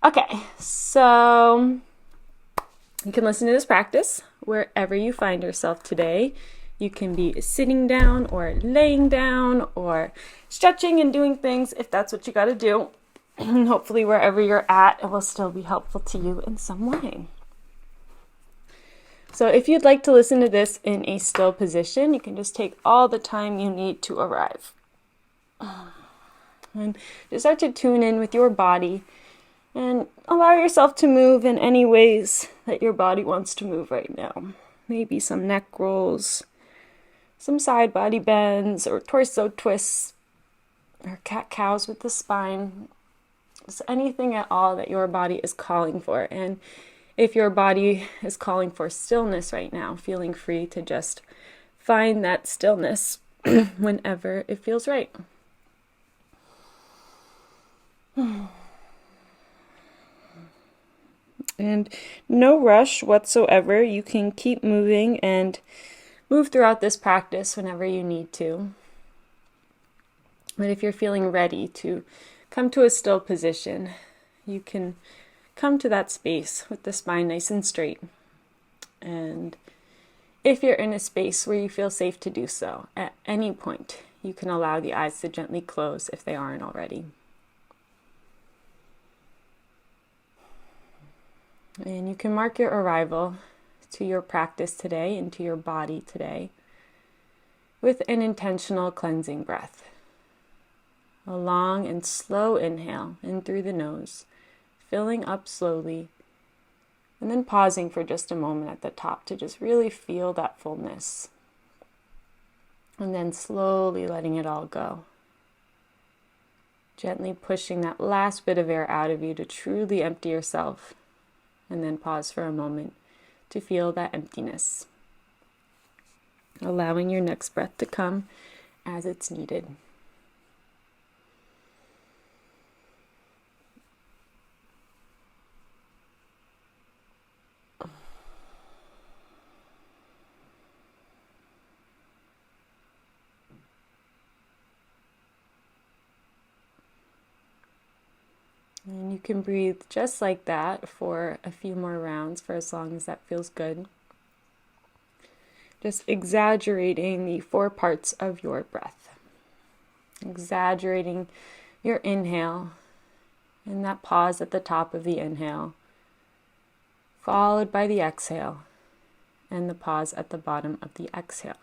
Okay, so you can listen to this practice wherever you find yourself today. You can be sitting down or laying down or stretching and doing things if that's what you got to do. Hopefully, wherever you're at, it will still be helpful to you in some way. So if you'd like to listen to this in a still position, you can just take all the time you need to arrive. And just start to tune in with your body and allow yourself to move in any ways that your body wants to move right now. Maybe some neck rolls, some side body bends, or torso twists, or cat-cows with the spine. Just anything at all that your body is calling for. And if your body is calling for stillness right now, feeling free to just find that stillness whenever it feels right. And no rush whatsoever. You can keep moving and move throughout this practice whenever you need to. But if you're feeling ready to come to a still position, you can come to that space with the spine nice and straight. And if you're in a space where you feel safe to do so, at any point, you can allow the eyes to gently close if they aren't already. And you can mark your arrival to your practice today and to your body today with an intentional cleansing breath. A long and slow inhale in through the nose, filling up slowly, and then pausing for just a moment at the top to just really feel that fullness. And then slowly letting it all go. Gently pushing that last bit of air out of you to truly empty yourself. And then pause for a moment to feel that emptiness. Allowing your next breath to come as it's needed. And you can breathe just like that for a few more rounds, for as long as that feels good. Just exaggerating the 4 parts of your breath. Exaggerating your inhale and that pause at the top of the inhale, followed by the exhale and the pause at the bottom of the exhale.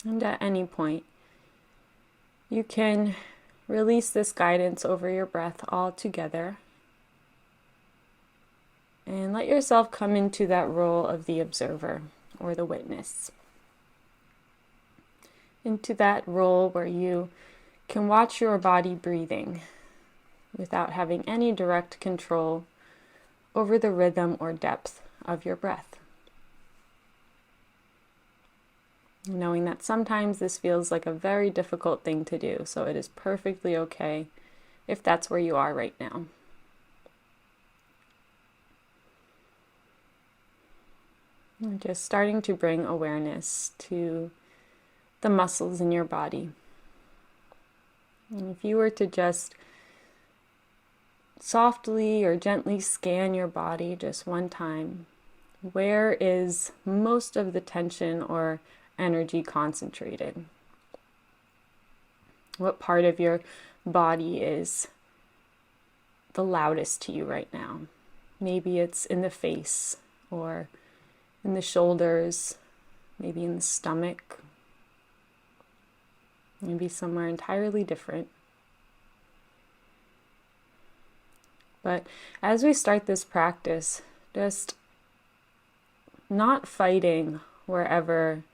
And at any point, you can release this guidance over your breath altogether and let yourself come into that role of the observer or the witness. Into that role where you can watch your body breathing without having any direct control over the rhythm or depth of your breath. Knowing that sometimes this feels like a very difficult thing to do, so it is perfectly okay if that's where you are right now. And just starting to bring awareness to the muscles in your body. And if you were to just softly or gently scan your body just one time, where is most of the tension or energy concentrated? What part of your body is the loudest to you right now? Maybe it's in the face or in the shoulders, maybe in the stomach, maybe somewhere entirely different. But as we start this practice, just not fighting wherever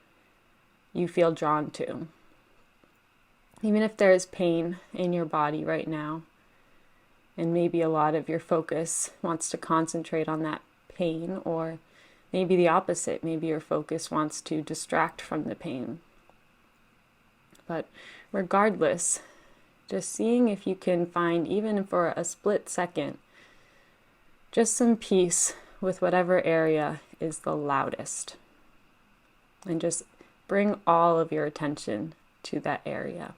you feel drawn to. Even if there is pain in your body right now, and maybe a lot of your focus wants to concentrate on that pain, or maybe the opposite, maybe your focus wants to distract from the pain. But regardless, just seeing if you can find, even for a split second, just some peace with whatever area is the loudest. And just bring all of your attention to that area.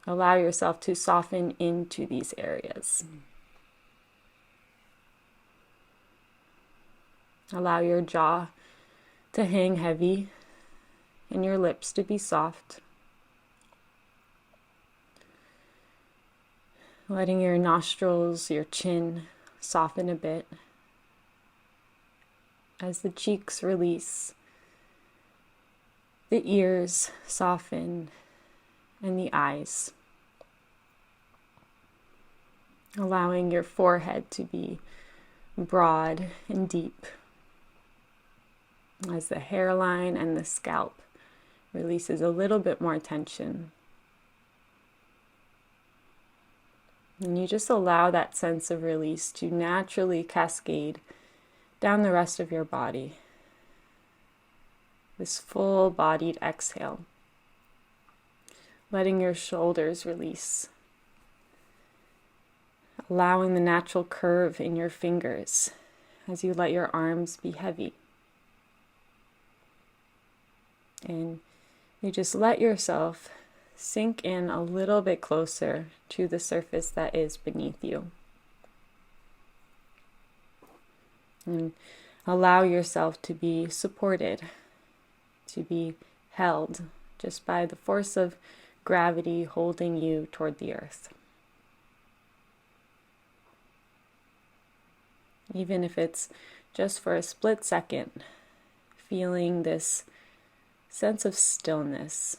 Allow yourself to soften into these areas. Allow your jaw to hang heavy and your lips to be soft. Letting your nostrils, your chin soften a bit as the cheeks release, the ears soften, and the eyes. Allowing your forehead to be broad and deep as the hairline and the scalp releases a little bit more tension. And you just allow that sense of release to naturally cascade down the rest of your body. This full-bodied exhale. Letting your shoulders release. Allowing the natural curve in your fingers as you let your arms be heavy. And you just let yourself sink in a little bit closer to the surface that is beneath you. And allow yourself to be supported, to be held just by the force of gravity holding you toward the earth. Even if it's just for a split second, feeling this sense of stillness,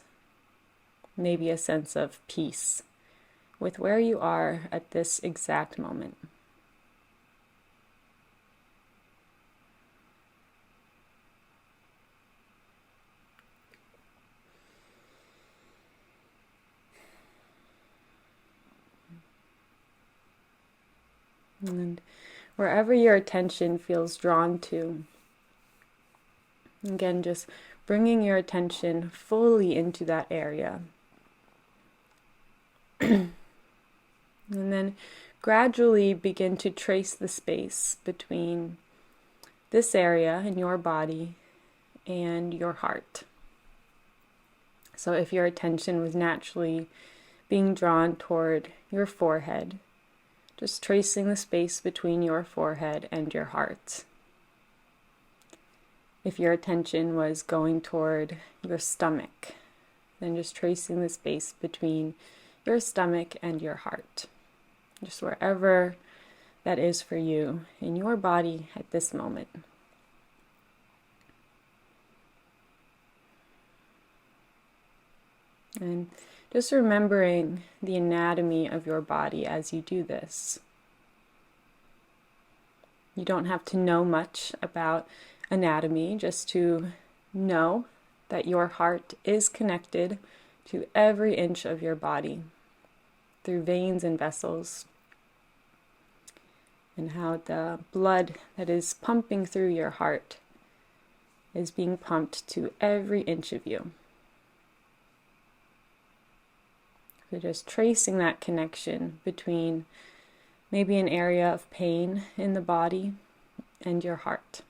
maybe a sense of peace with where you are at this exact moment. And wherever your attention feels drawn to, again, just bringing your attention fully into that area. And then gradually begin to trace the space between this area in your body and your heart. So if your attention was naturally being drawn toward your forehead, just tracing the space between your forehead and your heart. If your attention was going toward your stomach, then just tracing the space between your stomach and your heart. Just wherever that is for you in your body at this moment. And just remembering the anatomy of your body as you do this. You don't have to know much about anatomy just to know that your heart is connected to every inch of your body through veins and vessels, and how the blood that is pumping through your heart is being pumped to every inch of you. So just tracing that connection between maybe an area of pain in the body and your heart.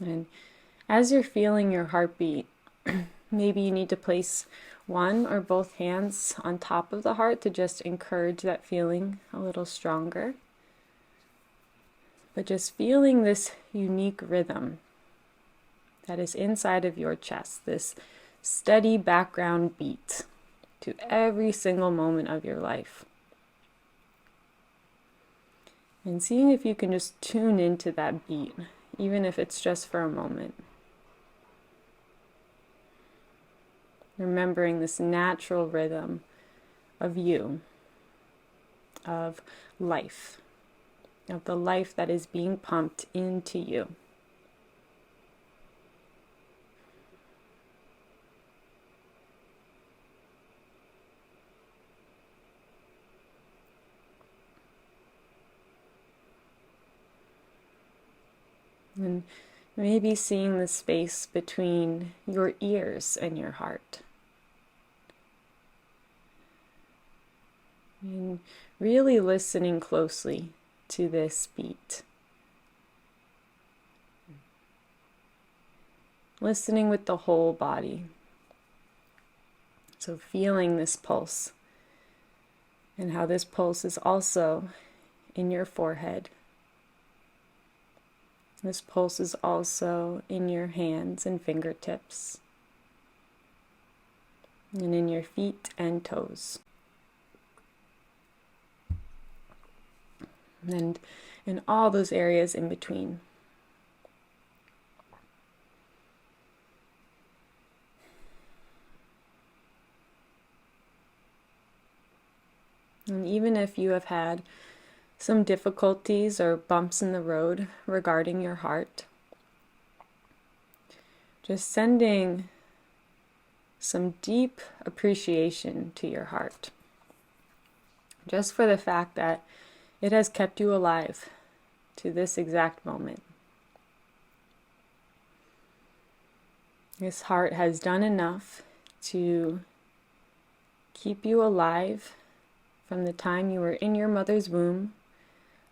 And as you're feeling your heartbeat, maybe you need to place one or both hands on top of the heart to just encourage that feeling a little stronger. But just feeling this unique rhythm that is inside of your chest, this steady background beat to every single moment of your life. And seeing if you can just tune into that beat, even if it's just for a moment. Remembering this natural rhythm of you, of life, of the life that is being pumped into you. And maybe seeing the space between your ears and your heart. And really listening closely to this beat. Listening with the whole body. So feeling this pulse, and how this pulse is also in your forehead. This pulse is also in your hands and fingertips, and in your feet and toes. And in all those areas in between. And even if you have had some difficulties or bumps in the road regarding your heart, just sending some deep appreciation to your heart. Just for the fact that it has kept you alive to this exact moment. This heart has done enough to keep you alive from the time you were in your mother's womb,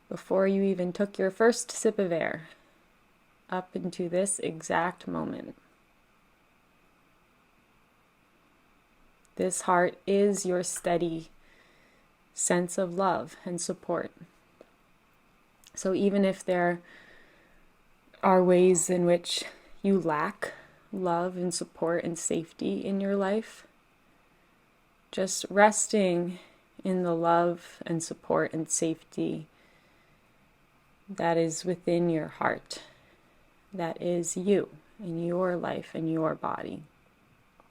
before you even took your first sip of air, up into this exact moment. This heart is your steady sense of love and support. So even if there are ways in which you lack love and support and safety in your life, just resting in the love and support and safety that is within your heart, that is you in your life and your body,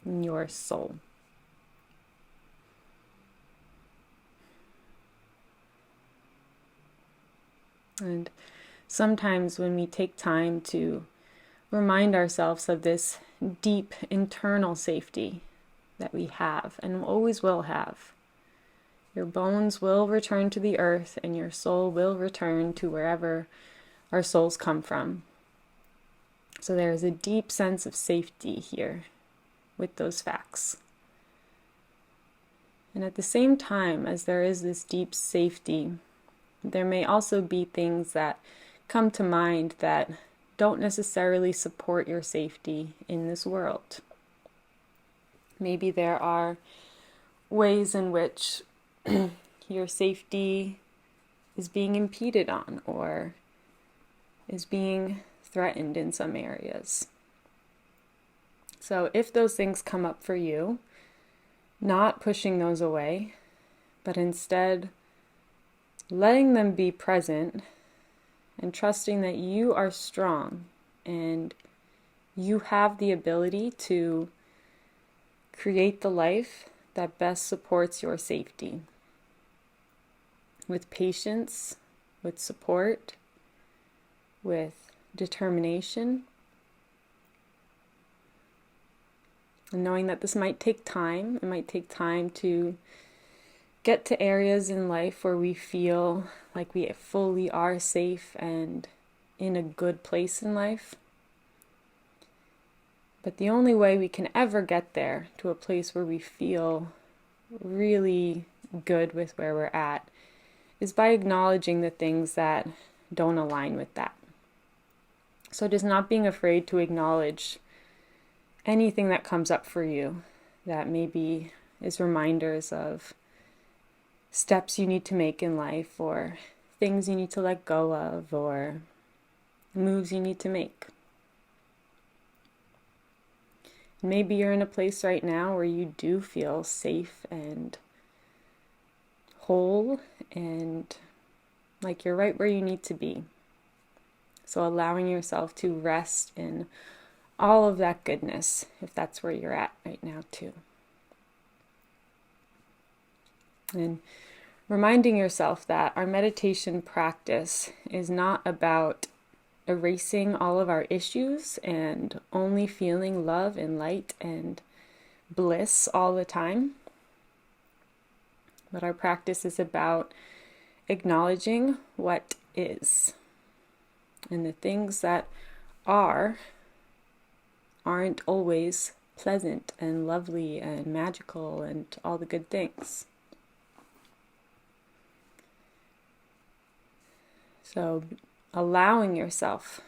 in your soul. And sometimes when we take time to remind ourselves of this deep internal safety that we have and always will have, your bones will return to the earth and your soul will return to wherever our souls come from. So there is a deep sense of safety here with those facts. And at the same time as there is this deep safety, there may also be things that come to mind that don't necessarily support your safety in this world. Maybe there are ways in which your safety is being impeded on or is being threatened in some areas. So if those things come up for you, not pushing those away, but instead letting them be present and trusting that you are strong and you have the ability to create the life that best supports your safety. With patience, with support, with determination, and knowing that this might take time. It might take time to get to areas in life where we feel like we fully are safe and in a good place in life. But the only way we can ever get there, to a place where we feel really good with where we're at, is by acknowledging the things that don't align with that. So just not being afraid to acknowledge anything that comes up for you that maybe is reminders of steps you need to make in life, or things you need to let go of, or moves you need to make. Maybe you're in a place right now where you do feel safe and whole and like you're right where you need to be. So allowing yourself to rest in all of that goodness, if that's where you're at right now too. And reminding yourself that our meditation practice is not about erasing all of our issues and only feeling love and light and bliss all the time. But our practice is about acknowledging what is. And the things that aren't always pleasant and lovely and magical and all the good things. So allowing yourself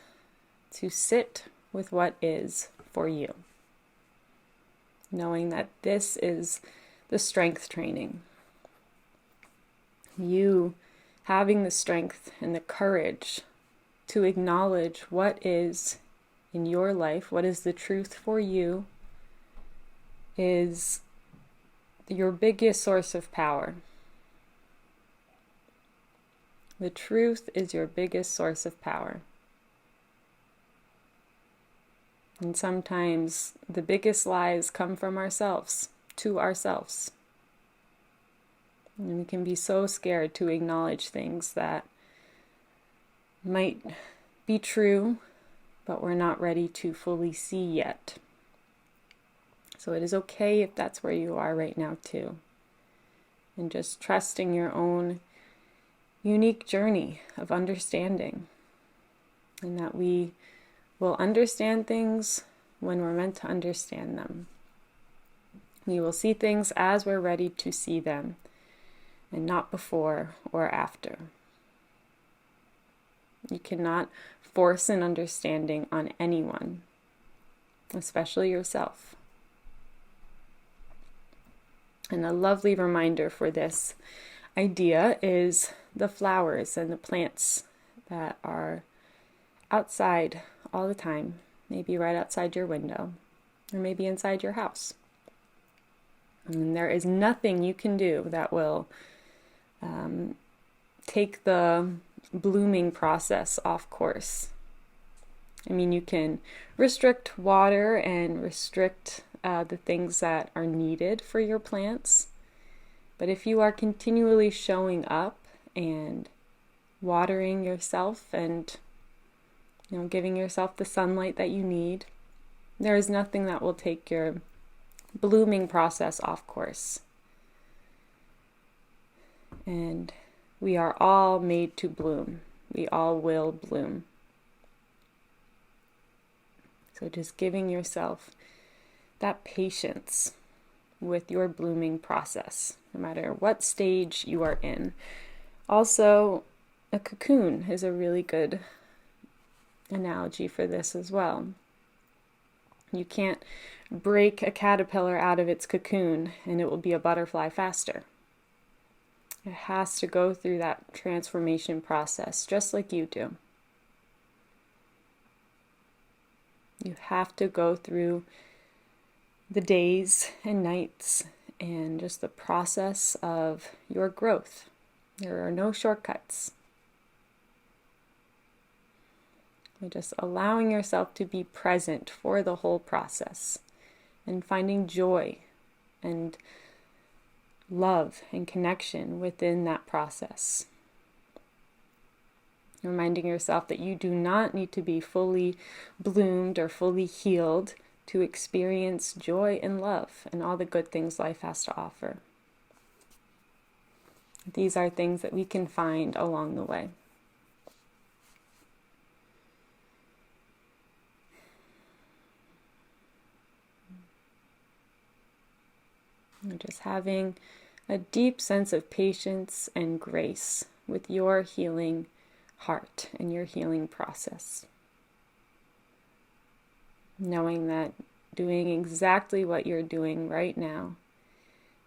to sit with what is for you, knowing that this is the strength training. You having the strength and the courage to acknowledge what is in your life, what is the truth for you, is your biggest source of power. The truth is your biggest source of power. And sometimes the biggest lies come from ourselves, to ourselves. And we can be so scared to acknowledge things that might be true, but we're not ready to fully see yet. So it is okay if that's where you are right now too. And just trusting your own unique journey of understanding. And that we will understand things when we're meant to understand them. We will see things as we're ready to see them, and not before or after. You cannot force an understanding on anyone, especially yourself. And a lovely reminder for this idea is the flowers and the plants that are outside all the time, maybe right outside your window, or maybe inside your house. And there is nothing you can do that will take the blooming process off course. I mean, you can restrict water and restrict the things that are needed for your plants. But if you are continually showing up and watering yourself and giving yourself the sunlight that you need, there is nothing that will take your blooming process off course. And we are all made to bloom. We all will bloom. So just giving yourself that patience with your blooming process, no matter what stage you are in. Also, a cocoon is a really good analogy for this as well. You can't break a caterpillar out of its cocoon and it will be a butterfly faster. It has to go through that transformation process, just like you do. You have to go through the days and nights and just the process of your growth. There are no shortcuts. You're just allowing yourself to be present for the whole process and finding joy and love and connection within that process. Reminding yourself that you do not need to be fully bloomed or fully healed to experience joy and love and all the good things life has to offer. These are things that we can find along the way. And just having a deep sense of patience and grace with your healing heart and your healing process. Knowing that doing exactly what you're doing right now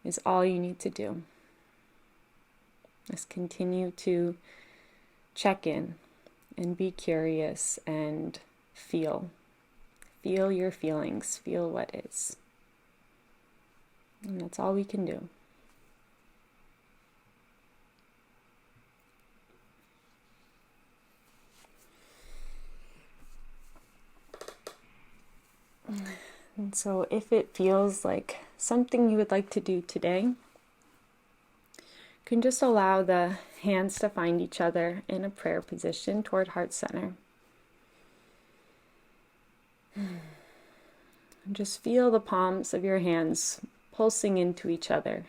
is all you need to do. Just continue to check in and be curious and feel. Feel your feelings. Feel what is. And that's all we can do. And so if it feels like something you would like to do today, you can just allow the hands to find each other in a prayer position toward heart center. And just feel the palms of your hands pulsing into each other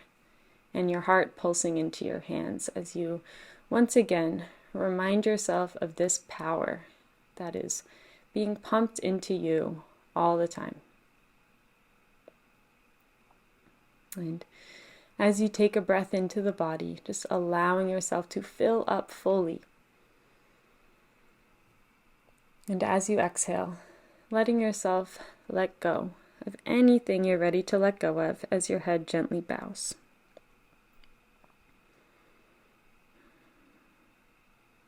and your heart pulsing into your hands as you once again remind yourself of this power that is being pumped into you all the time. And as you take a breath into the body, just allowing yourself to fill up fully And as you exhale, letting yourself let go of anything you're ready to let go of as your head gently bows.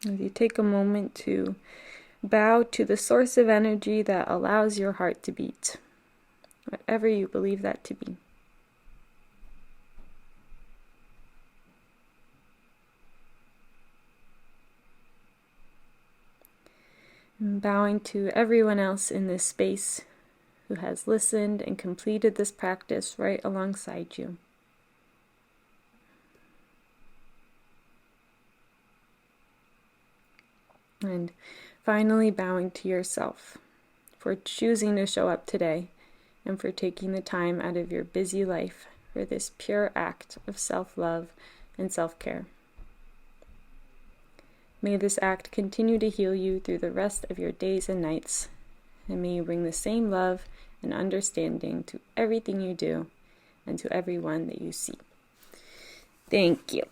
As you take a moment to bow to the source of energy that allows your heart to beat, whatever you believe that to be. And bowing to everyone else in this space who has listened and completed this practice right alongside you. And finally, bowing to yourself for choosing to show up today and for taking the time out of your busy life for this pure act of self-love and self-care. May this act continue to heal you through the rest of your days and nights, and may you bring the same love and understanding to everything you do and to everyone that you see. Thank you.